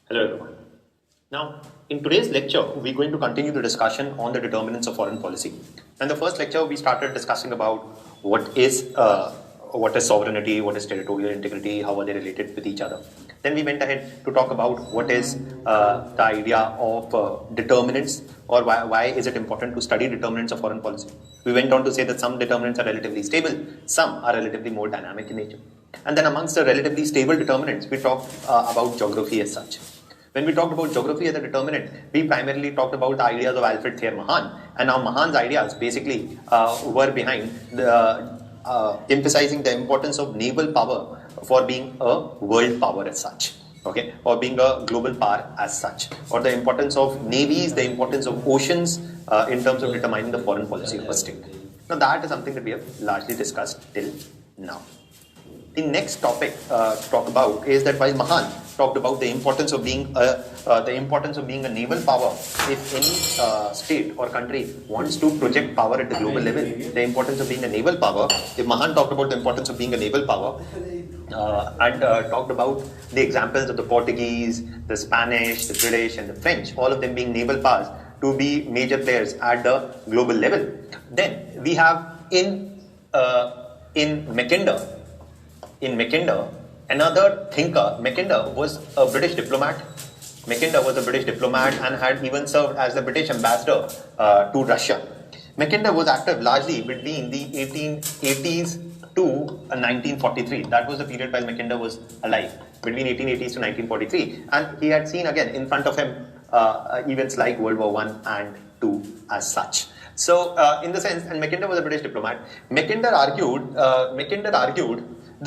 Hello everyone. Now, in today's lecture, we're going to continue the discussion on the determinants of foreign policy. In the first lecture, we started discussing about what is sovereignty, what is territorial integrity, how are they related with each other. Then we went ahead to talk about what is the idea of determinants, or why is it important to study determinants of foreign policy. We went on to say that some determinants are relatively stable, some are relatively more dynamic in nature. And then amongst the relatively stable determinants, we talked about geography as such. When we talked about geography as a determinant, we primarily talked about the ideas of Alfred Thayer Mahan. And now Mahan's ideas basically were behind emphasizing the importance of naval power for being a world power as such, okay, or being a global power as such, or the importance of navies, the importance of oceans in terms of determining the foreign policy of a state. Now that is something that we have largely discussed till now. The next topic to talk about is that while Mahan talked about the importance of being a naval power, if any state or country wants to project power at the global level, the importance of being a naval power. If Mahan talked about the importance of being a naval power and talked about the examples of the Portuguese, the Spanish, the British, and the French, all of them being naval powers to be major players at the global level, then we have in Mackinder. In Mackinder, another thinker. Mackinder was a British diplomat. Mackinder was a British diplomat and had even served as the British ambassador to Russia. Mackinder was active largely between the 1880s to 1943. That was the period while Mackinder was alive, between 1880s to 1943. And he had seen again in front of him events like World War I and II as such. So in the sense, and Mackinder was a British diplomat, Mackinder argued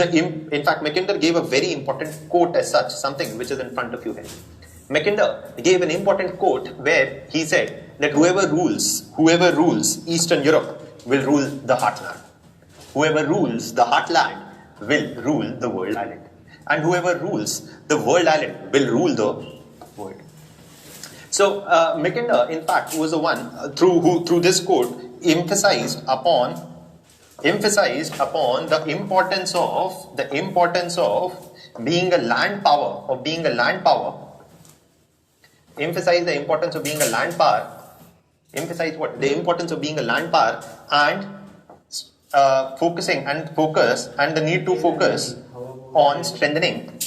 in fact, Mackinder gave a very important quote as such, something which is in front of you here. Mackinder gave an important quote where he said that whoever rules Eastern Europe will rule the heartland. Whoever rules the heartland will rule the world island. And whoever rules the world island will rule the world. So Mackinder, in fact, was the one through this quote emphasized upon the importance of being a land power, emphasize the importance of being a land power, emphasize what? The importance of being a land power and focus and the need to focus on strengthening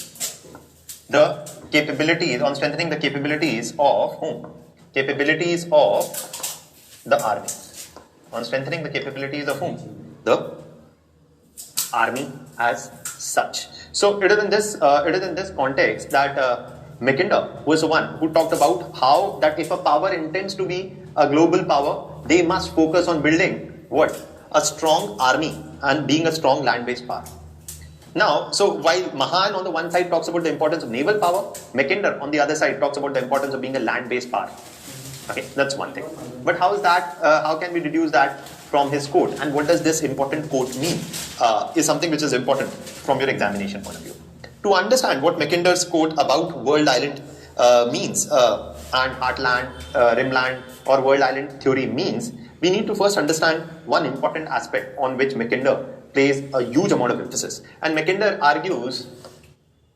the capabilities of whom? Capabilities of the army. On strengthening the capabilities of whom? The army as such. So it is in this context that Mackinder was the one who talked about how that if a power intends to be a global power, they must focus on building what? A strong army and being a strong land-based power. Now, so while Mahan on the one side talks about the importance of naval power, Mackinder on the other side talks about the importance of being a land-based power. Okay, that's one thing. But how is that? How can we deduce that from his quote? And what does this important quote mean? Is something which is important from your examination point of view. To understand what Mackinder's quote about world island means and heartland, rimland, or world island theory means, we need to first understand one important aspect on which Mackinder plays a huge amount of emphasis. And Mackinder argues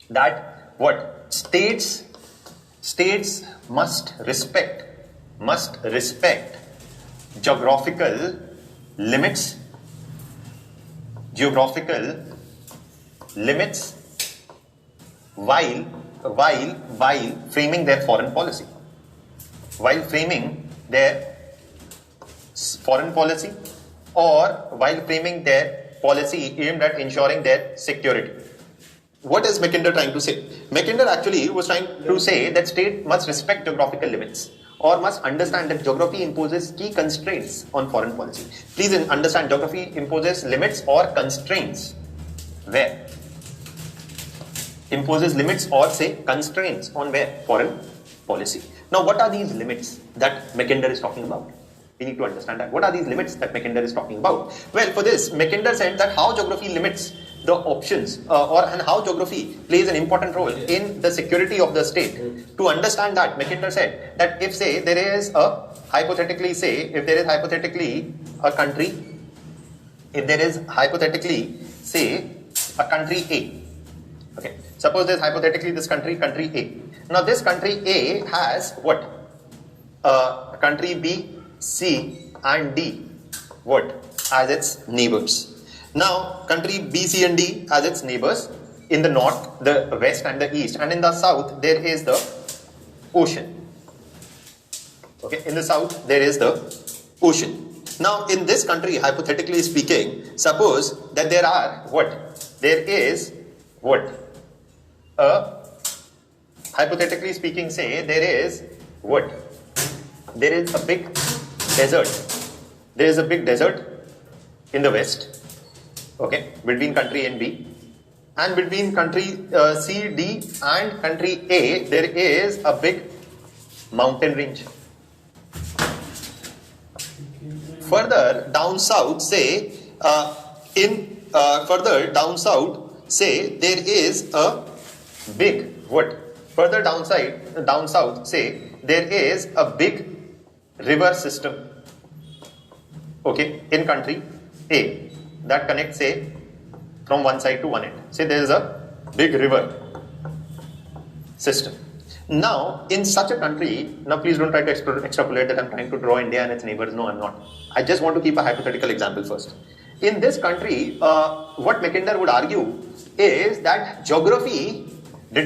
that what states must respect geographical limits while framing their foreign policy. Or while framing their policy aimed at ensuring their security. What is Mackinder trying to say? Mackinder actually was trying to say that state must respect geographical limits or must understand that geography imposes key constraints on foreign policy. Please understand, geography imposes limits or constraints. Where? Imposes limits or say constraints on where? Foreign policy. Now what are these limits that Mackinder is talking about? We need to understand that. What are these limits that Mackinder is talking about? Well, for this, Mackinder said that how geography limits the options and how geography plays an important role in the security of the state. To understand that, Mackinder said that if say there is hypothetically a country A. Okay, suppose there's hypothetically this country A, Now this country A has what? Country B, C and D what? As its neighbors. Now country B, C and D as its neighbors in the north, the west and the east, and in the south there is the ocean. Okay, in the south there is the ocean. Now in this country, hypothetically speaking, suppose that there are what? There is what? Hypothetically speaking, say there is what? There is a big desert. There is a big desert in the west, okay, between country and B, and between country C, D and country A there is a big mountain range. Further down south, say further down south, say there is a big what? Further down south, say there is a big river system, okay, in country A that connects, say, from one side to one end. Say there is a big river system. Now in such a country, now please don't try to extrapolate that I'm trying to draw India and its neighbors. No, I'm not. I just want to keep a hypothetical example first. In this country, what Mackinder would argue is that geography will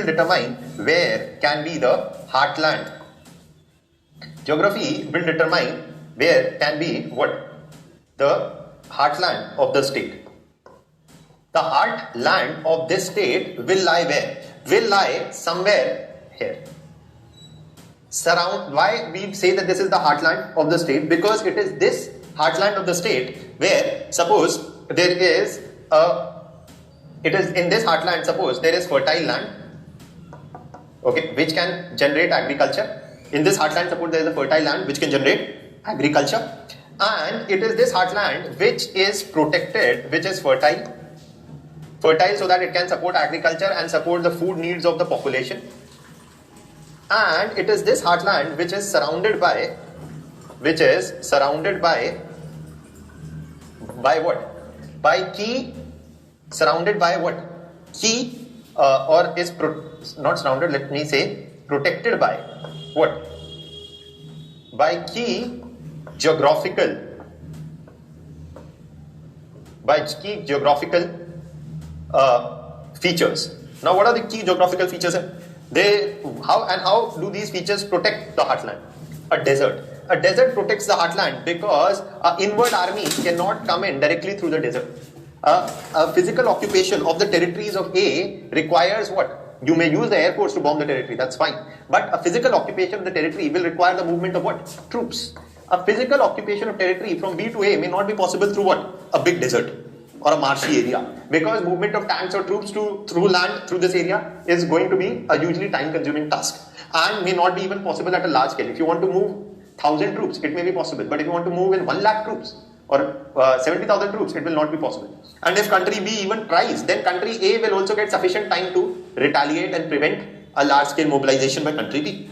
determine where can be the heartland. Geography will determine where can be what? The heartland of the state. The heartland of this state will lie where? Will lie somewhere here. Why we say that this is the heartland of the state? Because it is this heartland of the state where, suppose there is it is in this heartland, suppose there is fertile land, okay, which can generate agriculture. In this heartland, suppose there is a fertile land which can generate agriculture, and it is this heartland which is protected, which is fertile so that it can support agriculture and support the food needs of the population. And it is this heartland which is surrounded by what? By key, surrounded by what? Key or is not surrounded, let me say protected by what? By key geographical features. Now what are the key geographical features? How do these features protect the heartland? A desert protects the heartland because an inward army cannot come in directly through the desert. A physical occupation of the territories of A requires what? You may use the air force to bomb the territory, that's fine. But a physical occupation of the territory will require the movement of what? Troops. A physical occupation of territory from B to A may not be possible through what? A big desert or a marshy area, because movement of tanks or troops through land through this area is going to be a hugely time consuming task and may not be even possible at a large scale. If you want to move 1,000 troops, it may be possible, but if you want to move in 1 lakh troops or 70,000 troops, it will not be possible. And if country B even tries, then country A will also get sufficient time to retaliate and prevent a large scale mobilization by country B.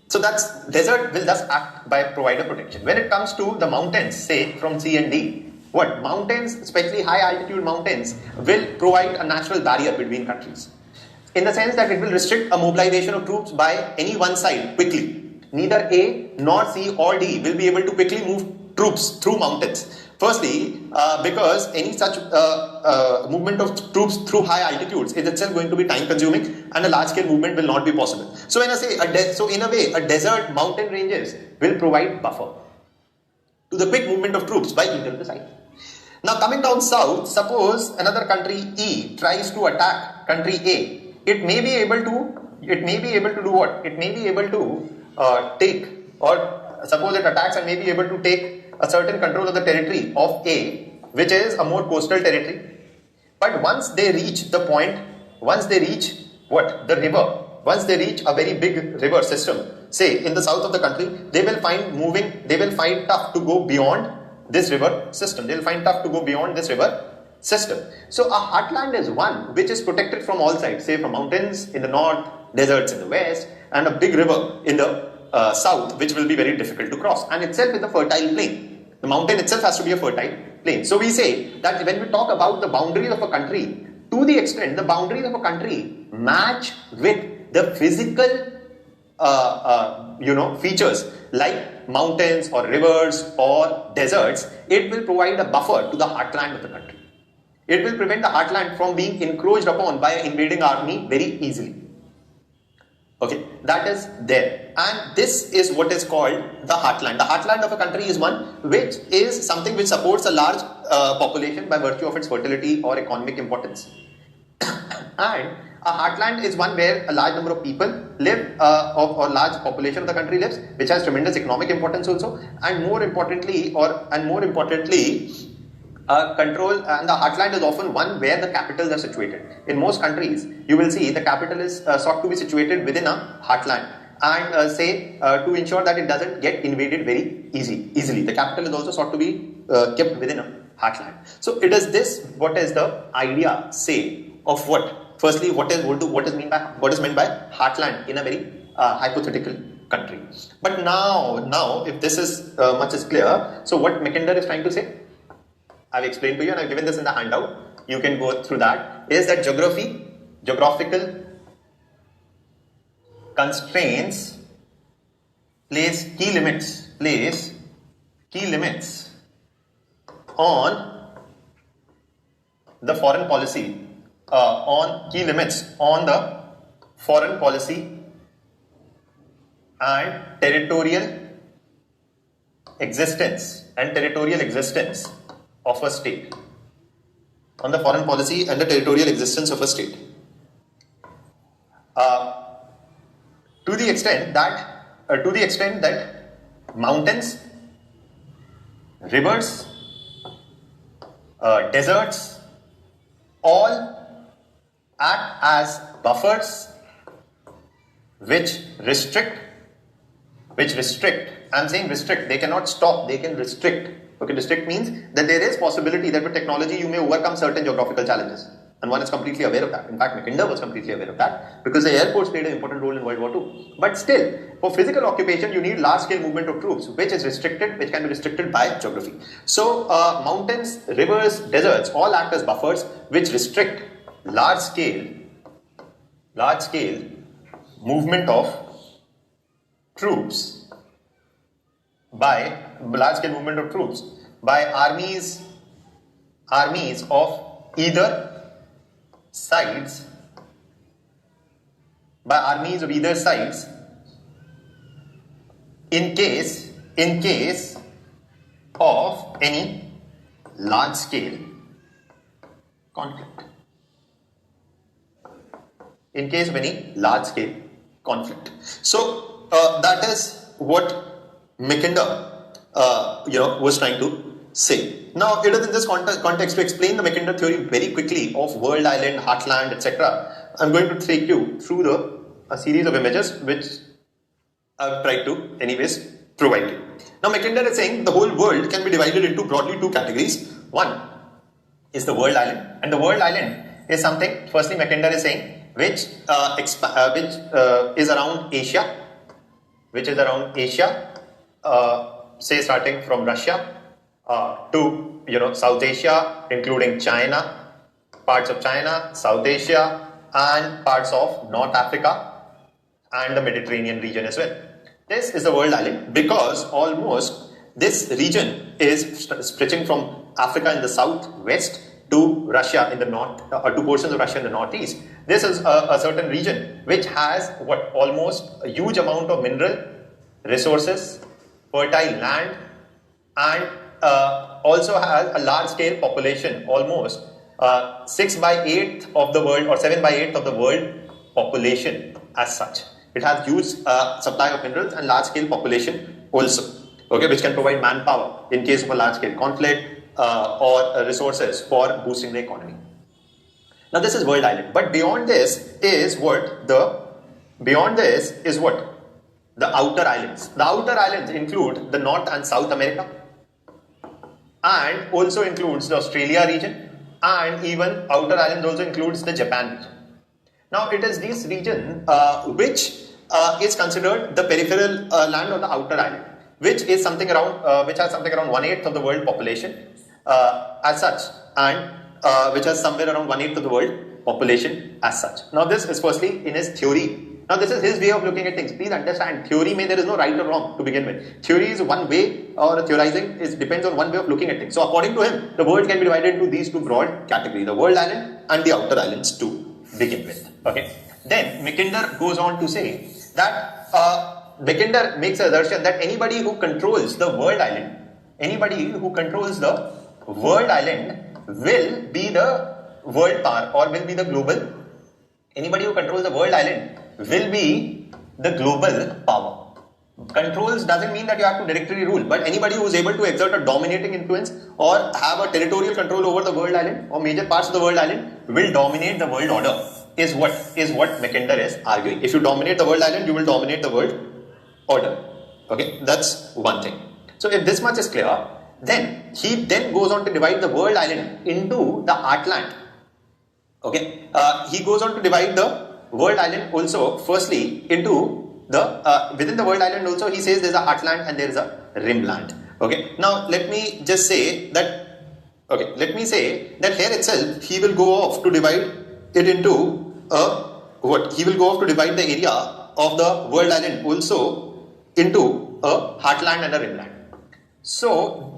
So that's desert will thus act by provide a protection. When it comes to the mountains, say from C and D, what? Mountains, especially high altitude mountains, will provide a natural barrier between countries, in the sense that it will restrict a mobilization of troops by any one side quickly. Neither A nor C or D will be able to quickly move troops through mountains. Firstly, because any such movement of troops through high altitudes is itself going to be time consuming and a large scale movement will not be possible. So in a way, a desert mountain ranges will provide buffer to the quick movement of troops by either the side. Now coming down south, suppose another country E tries to attack country A, it may be able to do what? It may be able to take, or suppose it attacks and may be able to take a certain control of the territory of A, which is a more coastal territory. But once they reach the point, once they reach what? The river, once they reach a very big river system, say in the south of the country, they will find tough to go beyond this river system. They will find tough to go beyond this river system. So a heartland is one which is protected from all sides, say from mountains in the north, deserts in the west, and a big river in the south, which will be very difficult to cross, and itself is a fertile plain. The mountain itself has to be a fertile plain. So we say that when we talk about the boundaries of a country, to the extent the boundaries of a country match with the physical features like mountains or rivers or deserts, it will provide a buffer to the heartland of the country. It will prevent the heartland from being encroached upon by an invading army very easily. Okay, that is there. And this is what is called the heartland. The heartland of a country is one which is something which supports a large population by virtue of its fertility or economic importance. And a heartland is one where a large number of people live, or large population of the country lives, which has tremendous economic importance also, and more importantly, control. And the heartland is often one where the capitals are situated. In most countries, you will see the capital is sought to be situated within a heartland, and to ensure that it doesn't get invaded very easily. The capital is also sought to be kept within a heartland. So it is this. What is the idea, say, of what? Firstly, what is meant by heartland in a very hypothetical country? But now, if this is much is clear, so what Mackinder is trying to say, I've explained to you and I've given this in the handout. You can go through that. Is that geographical constraints place key limits on the foreign policy. On the foreign policy and territorial existence of a state. On the foreign policy and the territorial existence of a state. To the extent that mountains, rivers, deserts, all act as buffers which restrict. I'm saying restrict, they cannot stop, they can restrict. Okay, restrict means that there is possibility that with technology you may overcome certain geographical challenges. And one is completely aware of that. In fact, Mackinder was completely aware of that because the airports played an important role in World War II. But still, for physical occupation, you need large-scale movement of troops, which can be restricted by geography. So, mountains, rivers, deserts all act as buffers which restrict large-scale movement of troops by armies of either sides, in case of any large scale conflict. So that is what Mackinder was trying to say. Now, it is in this context to explain the Mackinder theory very quickly of world island, heartland, etc. I'm going to take you through a series of images which I've tried to anyways provide you. Now, Mackinder is saying the whole world can be divided into broadly two categories. One is the world island, and the world island is something, firstly Mackinder is saying, which is around Asia, say starting from Russia to South Asia, including China, parts of China, South Asia, and parts of North Africa and the Mediterranean region as well. This is the world island because almost this region is stretching from Africa in the southwest to Russia in the north, to portions of Russia in the northeast. This is a certain region which has almost a huge amount of mineral resources, fertile land, and also has a large scale population, almost 6/8 of the world or 7/8 of the world population as such. It has huge supply of minerals and large scale population also, okay, which can provide manpower in case of a large scale conflict or resources for boosting the economy. Now this is world island, but beyond this is what? The outer islands. The outer islands include the North and South America, and also includes the Australia region, and even outer islands also includes the Japan region. Now it is this region which is considered the peripheral land or the outer island, which has something around 1/8 of the world population as such, and which has somewhere around 1/8 of the world population as such. Now this is firstly in his theory. Now this is his way of looking at things. Please understand, theory mein there is no right or wrong to begin with. Theory is one way, or theorizing depends on one way of looking at things. So according to him, the world can be divided into these two broad categories, the world island and the outer islands to begin with. Okay. Then Mackinder goes on to say that Mackinder makes an assertion that anybody who controls the world island, will be the world power or will be the global. Anybody who controls the world island will be the global power. Controls doesn't mean that you have to directly rule, but anybody who is able to exert a dominating influence or have a territorial control over the world island or major parts of the world island will dominate the world order, is what Mackinder is arguing. If you dominate the world island, you will dominate the world order. Okay, that's one thing. So if this much is clear, then he then goes on to divide the world island into the heartland. Okay, he goes on to divide the world island also firstly into the within the world island also he says there is a heartland and there is a rimland. Okay, now let me just say that here itself he will go off to divide it into he will go off to divide the area of the world island also into a heartland and a rimland. So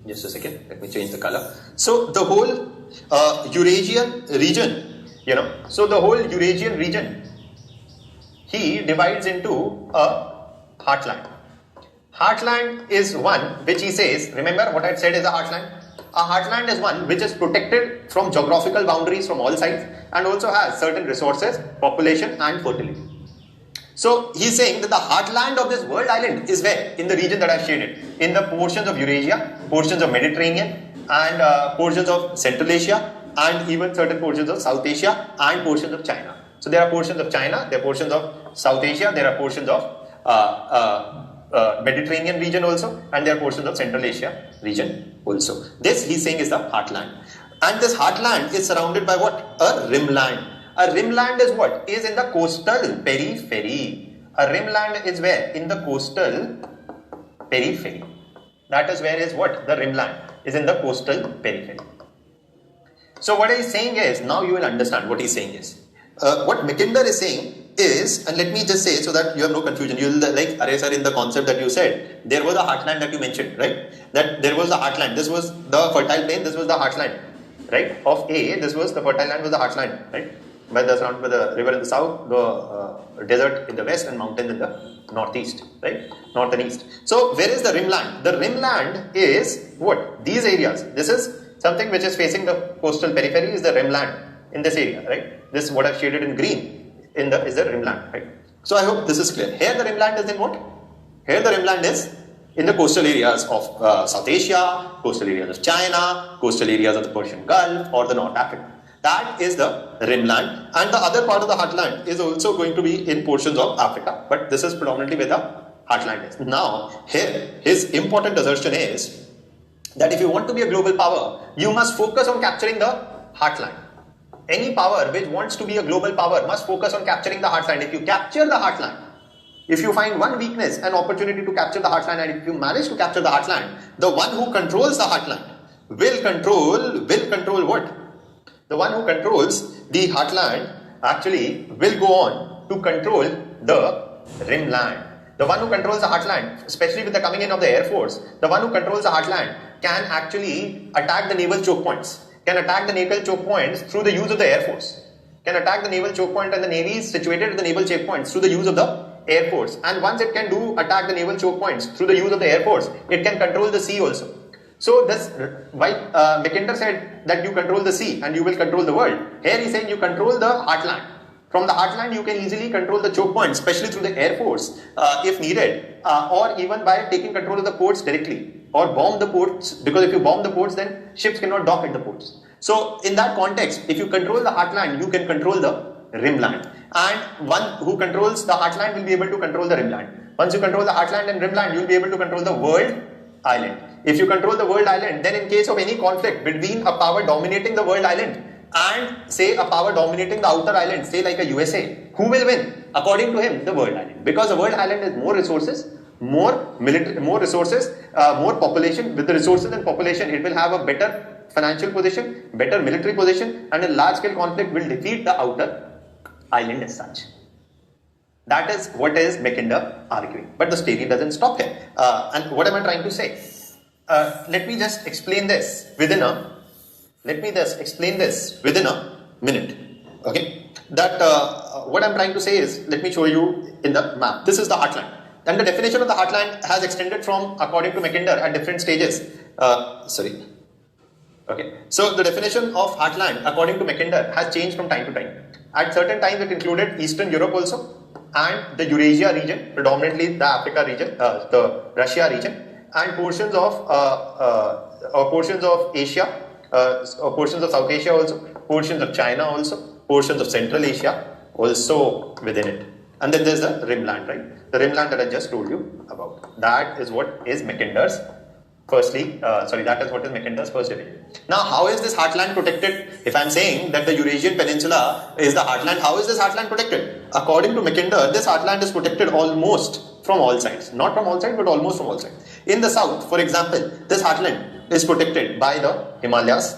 just a second, let me change the color. So the whole Eurasian region, he divides into a heartland. Heartland is one which he says, remember what I said is a heartland? A heartland is one which is protected from geographical boundaries from all sides and also has certain resources, population and fertility. So he's saying that the heartland of this world island is where? In the region that I've shaded. In the portions of Eurasia, portions of Mediterranean and portions of Central Asia and even certain portions of South Asia and portions of China. So there are portions of China, there are portions of South Asia, there are portions of Mediterranean region also and there are portions of Central Asia region also. This he's saying is the heartland. And this heartland is surrounded by what? A rimland. A rimland is what? Is in the coastal periphery. A rimland is where? In the coastal periphery. That is where is what? The rimland is in the coastal periphery. So what he's saying is, now you will understand what he's saying is. What Mackinder is saying is, and let me just say so that you have no confusion, you will like, Arey sir, in the concept that you said, there was a heartland that you mentioned, right? That there was the heartland, this was the fertile plain, this was the heartland, right? Of A, this was the fertile land was the heartland, right? Where the surrounded by the river in the south, the desert in the west and mountains in the northeast, right? North and east. So where is the rimland? The rimland is what? These areas. This is something which is facing the coastal periphery is the rimland in this area, right? This what I've shaded in green is the rimland, right? So I hope this is clear. Here the rimland is in what? Here the rimland is in the coastal areas of South Asia, coastal areas of China, coastal areas of the Persian Gulf or the North Africa. That is the rimland, and the other part of the heartland is also going to be in portions of Africa, but this is predominantly where the heartland is. Now, here his important assertion is that if you want to be a global power, you must focus on capturing the heartland. Any power which wants to be a global power must focus on capturing the heartland. If you capture the heartland, if you find one weakness, an opportunity to capture the heartland, and if you manage to capture the heartland, the one who controls the heartland will control what? The one who controls the heartland actually will go on to control the rimland. The one who controls the heartland, especially with the coming in of the Air Force, the one who controls the heartland can actually attack the naval choke points, can attack the naval choke points through the use of the Air Force, can attack the naval choke point and the Navy is situated at the naval choke points through the use of the Air Force. And once it can attack the naval choke points through the use of the Air Force, it can control the sea also. So this, why Mackinder said that you control the sea and you will control the world. Here he is saying you control the heartland. From the heartland you can easily control the choke points, especially through the Air Force if needed, or even by taking control of the ports directly, or bomb the ports, because if you bomb the ports then ships cannot dock at the ports. So in that context, if you control the heartland, you can control the rimland, and one who controls the heartland will be able to control the rimland. Once you control the heartland and rimland, you will be able to control the world island. If you control the world island, then in case of any conflict between a power dominating the world island and say a power dominating the outer island, say like a USA, who will win? According to him, the world island, because the world island has more resources, more military, more resources, more population. With the resources and population, it will have a better financial position, better military position, and a large-scale conflict will defeat the outer island as such. That is what is Mackinder arguing. But the story doesn't stop here. And what am I trying to say? Let me just explain this within a minute. Okay. That what I'm trying to say is, let me show you in the map. This is the heartland. And the definition of the heartland has extended from, according to Mackinder, at different stages. Okay. So the definition of heartland, according to Mackinder, has changed from time to time. At certain times, it included Eastern Europe also, and the Eurasia region, predominantly the Africa region, the Russia region, and portions of Asia, portions of South Asia also, portions of China also, portions of Central Asia also within it. And then there's the rimland, right? The rimland that I just told you about. That is what is Mackinder's that is what is Mackinder's first definition. Now, how is this heartland protected? If I'm saying that the Eurasian Peninsula is the heartland, how is this heartland protected? According to Mackinder, this heartland is protected almost from all sides. Not from all sides, but almost from all sides. In the south, for example, this heartland is protected by the Himalayas,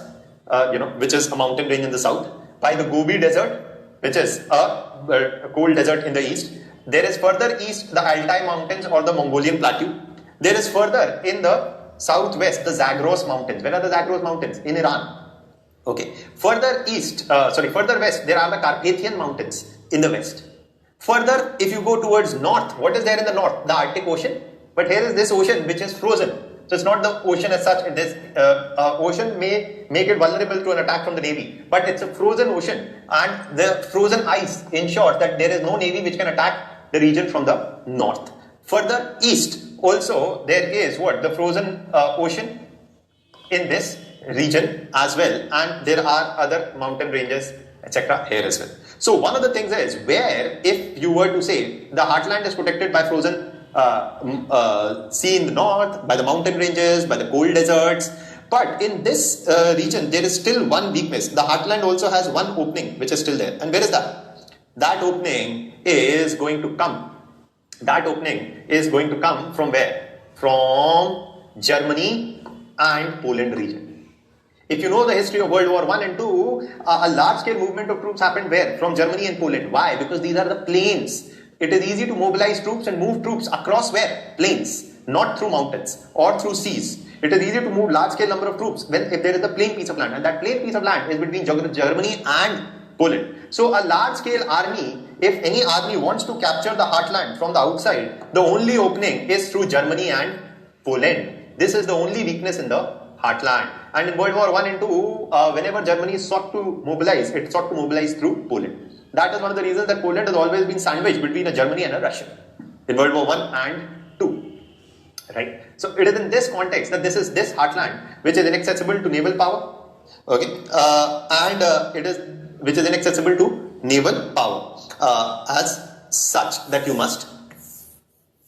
which is a mountain range in the south, by the Gobi Desert, which is a cold desert in the east. There is further east the Altai Mountains or the Mongolian Plateau. There is further in the southwest the Zagros Mountains. Where are the Zagros Mountains? In Iran. Okay. Further west, there are the Carpathian Mountains in the west. Further, if you go towards north, what is there in the north? The Arctic Ocean. But here is this ocean which is frozen. So it's not the ocean as such. This ocean may make it vulnerable to an attack from the navy, but it's a frozen ocean, and the frozen ice ensures that there is no navy which can attack the region from the north. Further east, also there is the frozen ocean in this region as well, and there are other mountain ranges, etc. here as well. So one of the things is, where if you were to say the heartland is protected by frozen sea in the north, by the mountain ranges, by the cold deserts, but in this region there is still one weakness. The heartland also has one opening which is still there. And where is that? That opening is going to come. That opening is going to come from where? From Germany and Poland region. If you know the history of World War I and II, a large scale movement of troops happened where? From Germany and Poland. Why? Because these are the plains. It is easy to mobilize troops and move troops across where? Plains, not through mountains or through seas. It is easy to move large scale number of troops if there is a plain piece of land, and that plain piece of land is between Germany and Poland. So a large scale army, if any army wants to capture the heartland from the outside, the only opening is through Germany and Poland. This is the only weakness in the heartland. And in World War I and II, whenever Germany sought to mobilize, it sought to mobilize through Poland. That is one of the reasons that Poland has always been sandwiched between a Germany and a Russia in World War I and II. Right? So it is in this context that this heartland which is inaccessible to naval power. Okay, which is inaccessible to naval power as such that you must,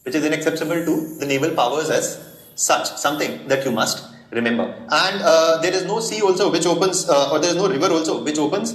which is inaccessible to the naval powers as such, something that you must remember. And there is no sea also which opens, or there is no river also which opens,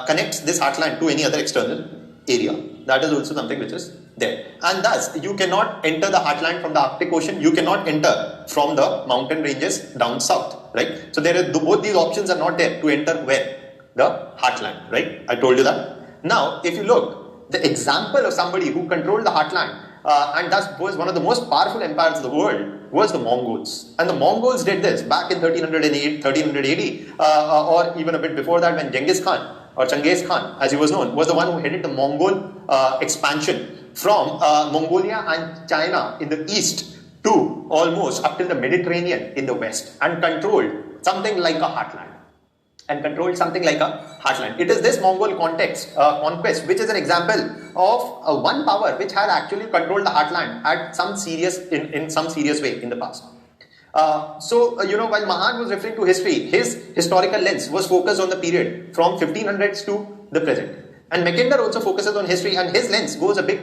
connects this heartland to any other external area. That is also something which is there. And thus, you cannot enter the heartland from the Arctic Ocean. You cannot enter from the mountain ranges down south, right? So there is, both these options are not there to enter where? The heartland, right? I told you that. Now, if you look, the example of somebody who controlled the heartland and thus was one of the most powerful empires of the world was the Mongols. And the Mongols did this back in 1380, or even a bit before that, when Genghis Khan, or Genghis Khan as he was known, was the one who headed the Mongol expansion from Mongolia and China in the east to almost up till the Mediterranean in the west, and controlled something like a heartland. It is this Mongol conquest which is an example of one power which had actually controlled the heartland at in some serious way in the past. While Mahan was referring to history, his historical lens was focused on the period from 1500s to the present. And Mackinder also focuses on history, and his lens goes a bit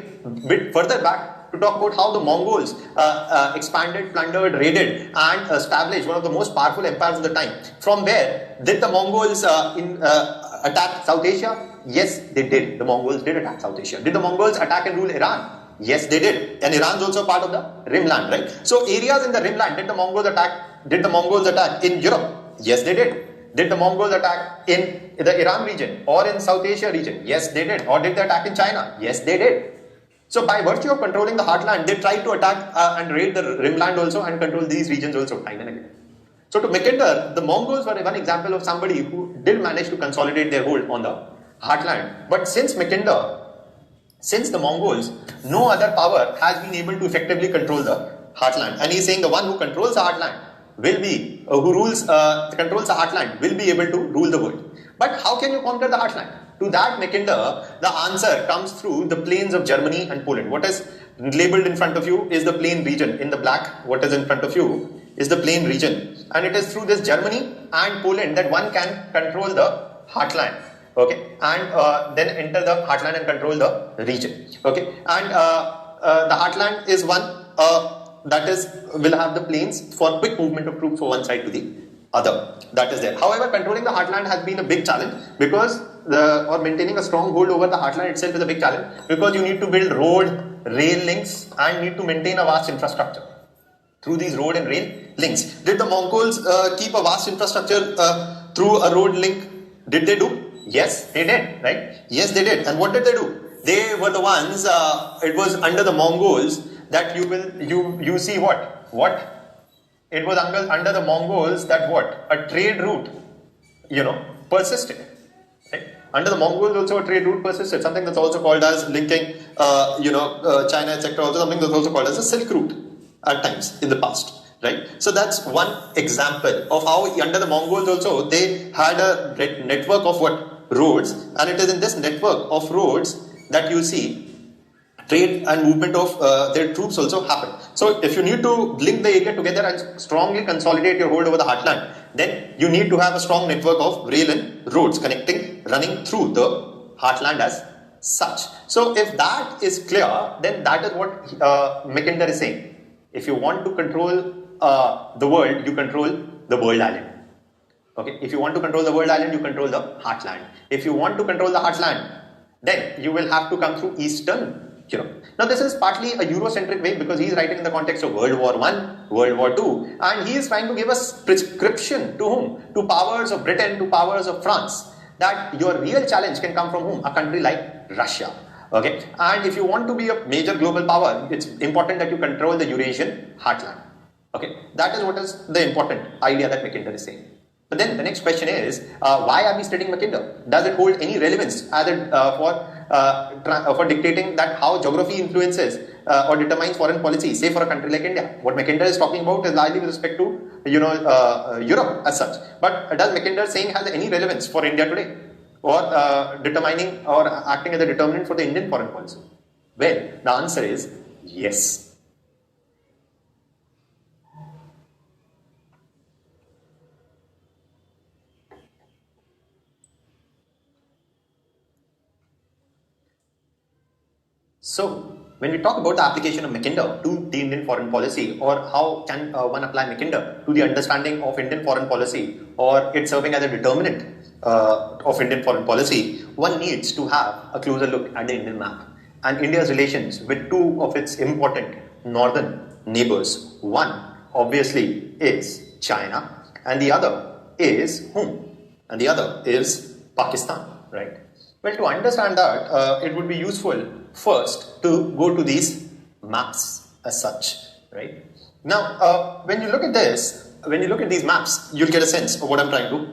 further back to talk about how the Mongols expanded, plundered, raided, and established one of the most powerful empires of the time. From where did the Mongols attack South Asia? Yes, they did. The Mongols did attack South Asia. Did the Mongols attack and rule Iran? Yes, they did. And Iran is also part of the rimland, right? So areas in the rimland, did the Mongols attack in Europe? Yes, they did. Did the Mongols attack in the Iran region or in South Asia region? Yes, they did. Or did they attack in China? Yes, they did. So by virtue of controlling the heartland, they tried to attack and raid the rimland also and control these regions also time and again. So to Mackinder, the Mongols were one example of somebody who did manage to consolidate their hold on the heartland. But since Mackinder, since the Mongols, no other power has been able to effectively control the heartland. And he's saying the one who controls the heartland will be, controls the heartland will be able to rule the world. But how can you conquer the heartland? To that, Mackinder, the answer comes through the plains of Germany and Poland. What is labeled in front of you is the plain region. In the black, what is in front of you is the plain region. And it is through this Germany and Poland that one can control the heartland. Okay, and then enter the heartland and control the region. Okay, and the heartland is one that is will have the plains for quick movement of troops from one side to the other. That is there. However, controlling the heartland has been a big challenge because maintaining a strong hold over the heartland itself is a big challenge because you need to build road, rail links and need to maintain a vast infrastructure through these road and rail links. Did the Mongols keep a vast infrastructure through a road link? Did they do? Yes, they did, right? Yes, they did. And what did they do? They were the ones, it was under the Mongols that you see what? It was under the Mongols that what? A trade route, persisted. Right? Under the Mongols also a trade route persisted. Something that's also called as linking, China, etc. Also something that's also called as a Silk Route at times in the past. Right? So that's one example of how under the Mongols also they had a network of roads, and it is in this network of roads that you see trade and movement of their troops also happen. So if you need to link the area together and strongly consolidate your hold over the heartland, then you need to have a strong network of rail and roads running through the heartland as such. So if that is clear, then that is what Mackinder is saying. If you want to control the world, you control the world island. Okay, if you want to control the world island, you control the heartland. If you want to control the heartland, then you will have to come through Eastern Europe. Now this is partly a Eurocentric way because he is writing in the context of World War I, World War II, and he is trying to give us prescription to whom? To powers of Britain, to powers of France, that your real challenge can come from whom? A country like Russia. Okay, and if you want to be a major global power, it's important that you control the Eurasian heartland. Okay, that is what is the important idea that Mackinder is saying. But then the next question is, why are we studying Mackinder? Does it hold any relevance as for dictating that how geography influences or determines foreign policy, say for a country like India? What Mackinder is talking about is largely with respect to Europe as such. But does Mackinder saying has any relevance for India today, or determining or acting as a determinant for the Indian foreign policy? Well, the answer is yes. So, when we talk about the application of Mackinder to the Indian foreign policy, or how can one apply Mackinder to the understanding of Indian foreign policy, or it serving as a determinant of Indian foreign policy, one needs to have a closer look at the Indian map and India's relations with two of its important northern neighbors. One, obviously, is China, and the other is whom? And the other is Pakistan, right? Well, to understand that, it would be useful first to go to these maps as such, right? Now, when you look at this, when you look at these maps, you'll get a sense of what I'm trying to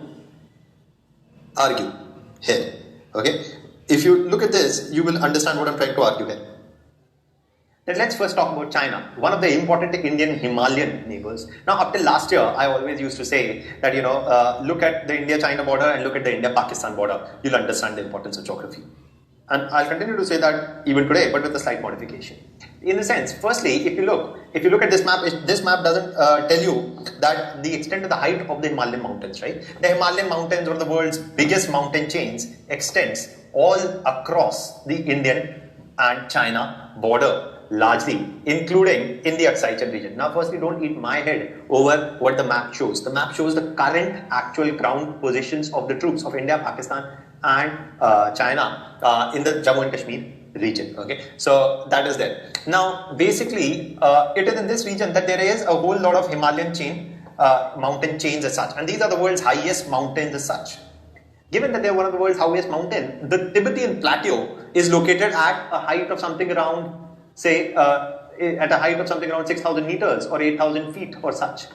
argue here, okay? If you look at this, you will understand what I'm trying to argue here. Then let's first talk about China, one of the important Indian Himalayan neighbors. Now, up till last year, I always used to say that, look at the India-China border and look at the India-Pakistan border. You'll understand the importance of geography. And I'll continue to say that even today, but with a slight modification. In the sense, firstly, if you look at this map doesn't tell you that the extent of the height of the Himalayan mountains, right? The Himalayan mountains, one of the world's biggest mountain chains, extends all across the Indian and China border, largely, including in the Aksai region. Now, firstly, don't eat my head over what the map shows. The map shows the current actual ground positions of the troops of India, Pakistan, and China in the Jammu and Kashmir region. Okay, so that is there. Now, basically, it is in this region that there is a whole lot of Himalayan chain, mountain chains as such, and these are the world's highest mountains as such. Given that they are one of the world's highest mountains, the Tibetan plateau is located at a height of something around, say, at a height of something around 6,000 meters or 8,000 feet or such.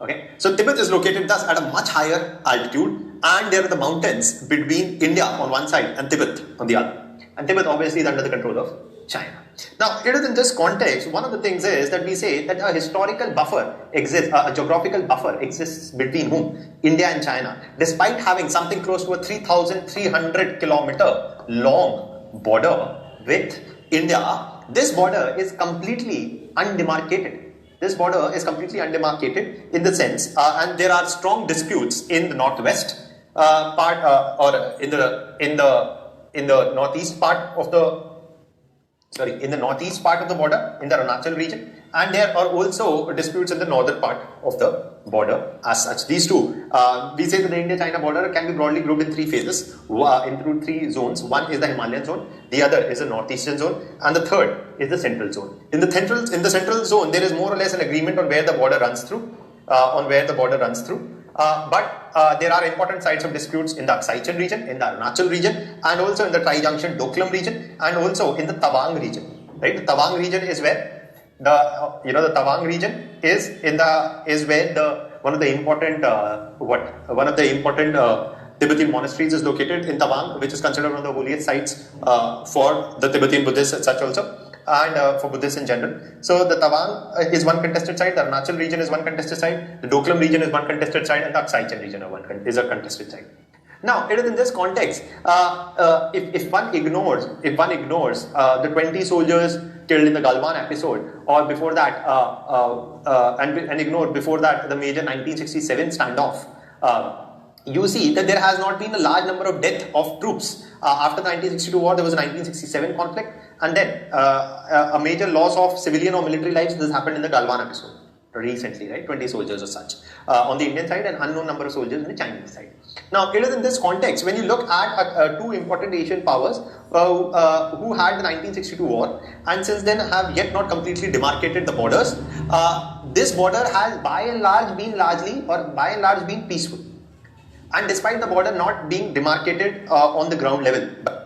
Okay, so Tibet is located thus at a much higher altitude, and there are the mountains between India on one side and Tibet on the other. And Tibet obviously is under the control of China. Now, it is in this context, one of the things is that we say that a historical buffer exists, a geographical buffer exists between whom? India and China. Despite having something close to a 3,300 kilometer long border with India, this border is completely undemarcated. This border is completely undemarcated in the sense, and there are strong disputes in the northwest part, or in the northeast part of the northeast part of the border in the Arunachal region, and there are also disputes in the northern part of the border as such. These two, we say that the India-China border can be broadly grouped in three phases, into three zones. One is the Himalayan zone, the other is the northeastern zone, and the third is the central zone. In the central zone, there is more or less an agreement on where the border runs through, but there are important sites of disputes in the Aksai region, in the Arunachal region, and also in the Tri-Junction Doklam region, and also in the Tawang region. Right, the Tawang region is where the Tawang region is where one of the important Tibetan monasteries is located in Tawang, which is considered one of the holiest sites for the Tibetan Buddhists as such also, and for Buddhists in general. So the Tawang is one contested site, the Arunachal region is one contested site, the Doklam region is one contested site, and the Aksai region is a contested site. Now, it is in this context, if one ignores the 20 soldiers killed in the Galwan episode, or before that, and ignore before that the major 1967 standoff, you see that there has not been a large number of deaths of troops. After the 1962 war, there was a 1967 conflict, and then a major loss of civilian or military lives. This happened in the Galwan episode recently, right? 20 soldiers or such on the Indian side, and unknown number of soldiers on the Chinese side. Now, it is in this context when you look at two important Asian powers who had the 1962 war, and since then have yet not completely demarcated the borders. This border has by and large been peaceful. And despite the border not being demarcated on the ground level, but